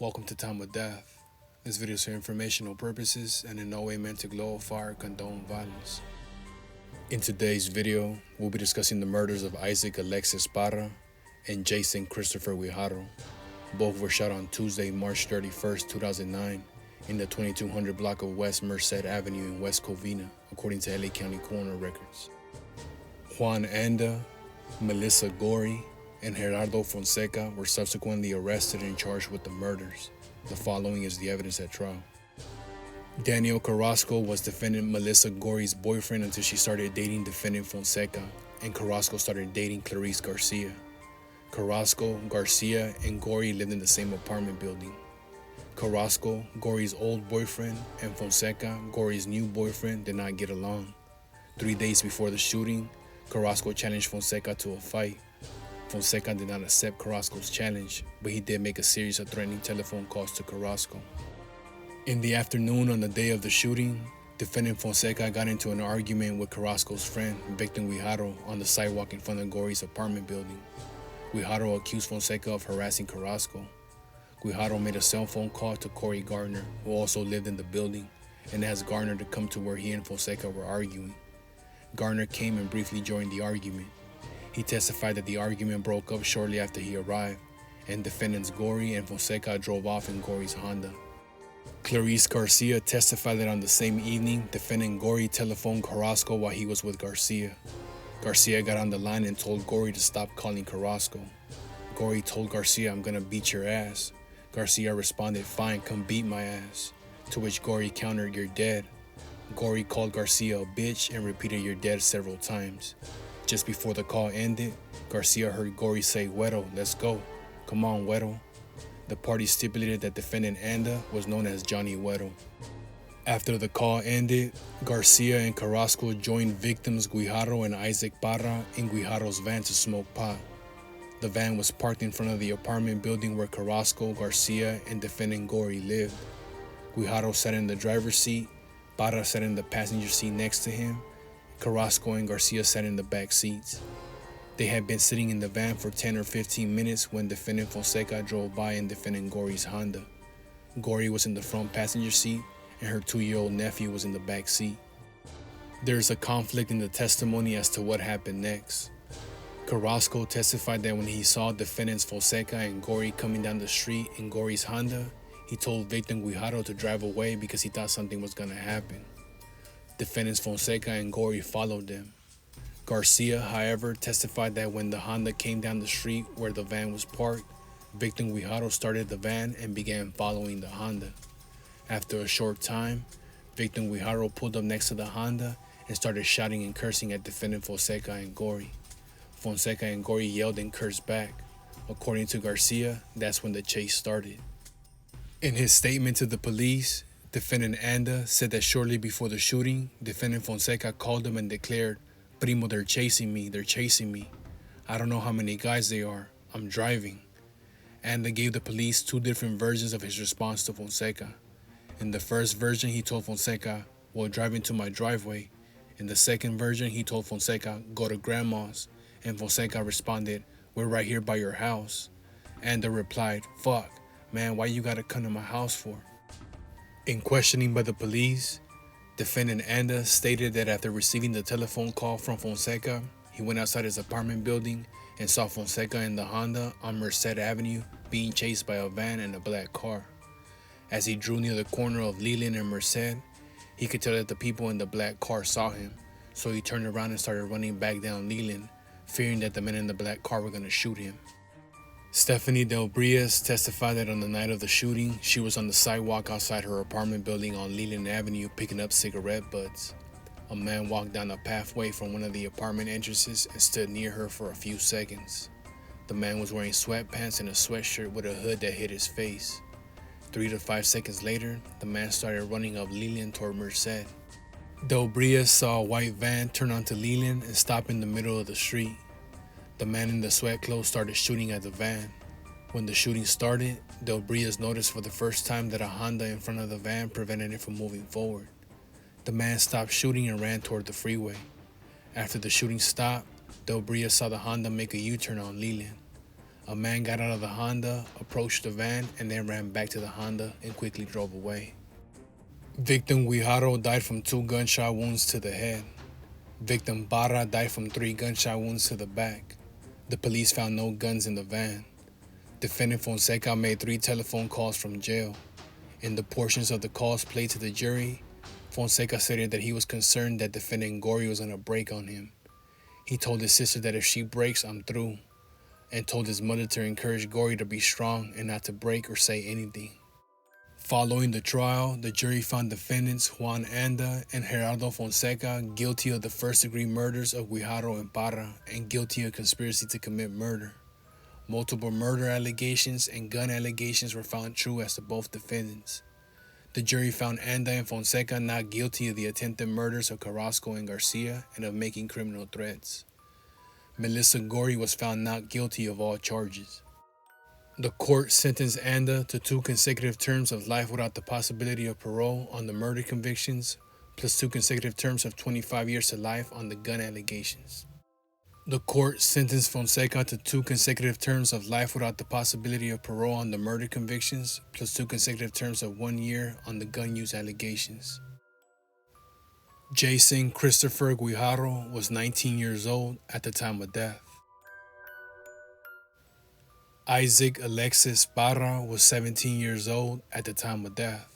Welcome to Time with Death. This video is for informational purposes and in no way meant to glorify or condone violence. In today's video, we'll be discussing the murders of Isaac Alexis Parra and Jason Christopher Guijarro. Both were shot on Tuesday, March 31st, 2009 in the 2200 block of West Merced Avenue in West Covina, according to LA County coroner records. Juan Anda, Melissa Gorey, and Gerardo Fonseca were subsequently arrested and charged with the murders. The following is the evidence at trial. Daniel Carrasco was defendant Melissa Gorey's boyfriend until she started dating defendant Fonseca, and Carrasco started dating Clarice Garcia. Carrasco, Garcia, and Gorey lived in the same apartment building. Carrasco, Gorey's old boyfriend, and Fonseca, Gorey's new boyfriend, did not get along. 3 days before the shooting, Carrasco challenged Fonseca to a fight. Fonseca did not accept Carrasco's challenge, but he did make a series of threatening telephone calls to Carrasco. In the afternoon on the day of the shooting, defendant Fonseca got into an argument with Carrasco's friend, Victor Guijarro, on the sidewalk in front of Gorey's apartment building. Guijarro accused Fonseca of harassing Carrasco. Guijarro made a cell phone call to Corey Gardner, who also lived in the building, and asked Gardner to come to where he and Fonseca were arguing. Gardner came and briefly joined the argument. He testified that the argument broke up shortly after he arrived, and defendants Gorey and Fonseca drove off in Gorey's Honda. Clarice Garcia testified that on the same evening, defendant Gorey telephoned Carrasco while he was with Garcia. Garcia got on the line and told Gorey to stop calling Carrasco. Gorey told Garcia, "I'm gonna beat your ass." Garcia responded, "Fine, come beat my ass." To which Gorey countered, "You're dead." Gorey called Garcia a bitch and repeated, "You're dead" several times. Just before the call ended, Garcia heard Gorey say, "Güero, let's go. Come on, Güero." The party stipulated that defendant Anda was known as Johnny Güero. After the call ended, Garcia and Carrasco joined victims Guijarro and Isaac Parra in Guijarro's van to smoke pot. The van was parked in front of the apartment building where Carrasco, Garcia, and defendant Gorey lived. Guijarro sat in the driver's seat, Parra sat in the passenger seat next to him. Carrasco and Garcia sat in the back seats. They had been sitting in the van for 10 or 15 minutes when defendant Fonseca drove by in defendant Gorey's Honda. Gorey was in the front passenger seat and her 2-year-old nephew was in the back seat. There is a conflict in the testimony as to what happened next. Carrasco testified that when he saw defendants Fonseca and Gorey coming down the street in Gorey's Honda, he told Victor Guijarro to drive away because he thought something was going to happen. Defendants Fonseca and Gorey followed them. Garcia, however, testified that when the Honda came down the street where the van was parked, Victor Guijarro started the van and began following the Honda. After a short time, Victor Guijarro pulled up next to the Honda and started shouting and cursing at defendant Fonseca and Gorey. Fonseca and Gorey yelled and cursed back. According to Garcia, that's when the chase started. In his statement to the police, defendant Anda said that shortly before the shooting, defendant Fonseca called him and declared, "Primo, they're chasing me. I don't know how many guys they are. I'm driving." Anda gave the police two different versions of his response to Fonseca. In the first version, he told Fonseca, "Well, drive into my driveway." In the second version, he told Fonseca, "Go to grandma's." And Fonseca responded, "We're right here by your house." Anda replied, "Fuck, man, why you gotta come to my house for?" In questioning by the police, defendant Anda stated that after receiving the telephone call from Fonseca, he went outside his apartment building and saw Fonseca in the Honda on Merced Avenue being chased by a van and a black car. As he drew near the corner of Leland and Merced, he could tell that the people in the black car saw him, so he turned around and started running back down Leland, fearing that the men in the black car were going to shoot him. Stephanie Del Brias testified that on the night of the shooting, she was on the sidewalk outside her apartment building on Leland Avenue picking up cigarette butts. A man walked down a pathway from one of the apartment entrances and stood near her for a few seconds. The man was wearing sweatpants and a sweatshirt with a hood that hid his face. 3 to 5 seconds later, the man started running up Leland toward Merced. Del Brias saw a white van turn onto Leland and stop in the middle of the street. The man in the sweat clothes started shooting at the van. When the shooting started, Del Brias noticed for the first time that a Honda in front of the van prevented it from moving forward. The man stopped shooting and ran toward the freeway. After the shooting stopped, Del Brias saw the Honda make a U-turn on Leland. A man got out of the Honda, approached the van, and then ran back to the Honda and quickly drove away. Victim Guijarro died from 2 gunshot wounds to the head. Victim Barra died from 3 gunshot wounds to the back. The police found no guns in the van. Defendant Fonseca made 3 telephone calls from jail. In the portions of the calls played to the jury, Fonseca stated that he was concerned that defendant Gory was going to break on him. He told his sister that if she breaks, I'm through, and told his mother to encourage Gory to be strong and not to break or say anything. Following the trial, the jury found defendants Juan Anda and Gerardo Fonseca guilty of the first-degree murders of Guijarro and Parra and guilty of conspiracy to commit murder. Multiple murder allegations and gun allegations were found true as to both defendants. The jury found Anda and Fonseca not guilty of the attempted murders of Carrasco and Garcia and of making criminal threats. Melissa Gory was found not guilty of all charges. The court sentenced Anda to 2 consecutive terms of life without the possibility of parole on the murder convictions, plus 2 consecutive terms of 25 years to life on the gun allegations. The court sentenced Fonseca to 2 consecutive terms of life without the possibility of parole on the murder convictions, plus 2 consecutive terms of 1 year on the gun use allegations. Jason Christopher Guijarro was 19 years old at the time of death. Isaac Alexis Barra was 17 years old at the time of death.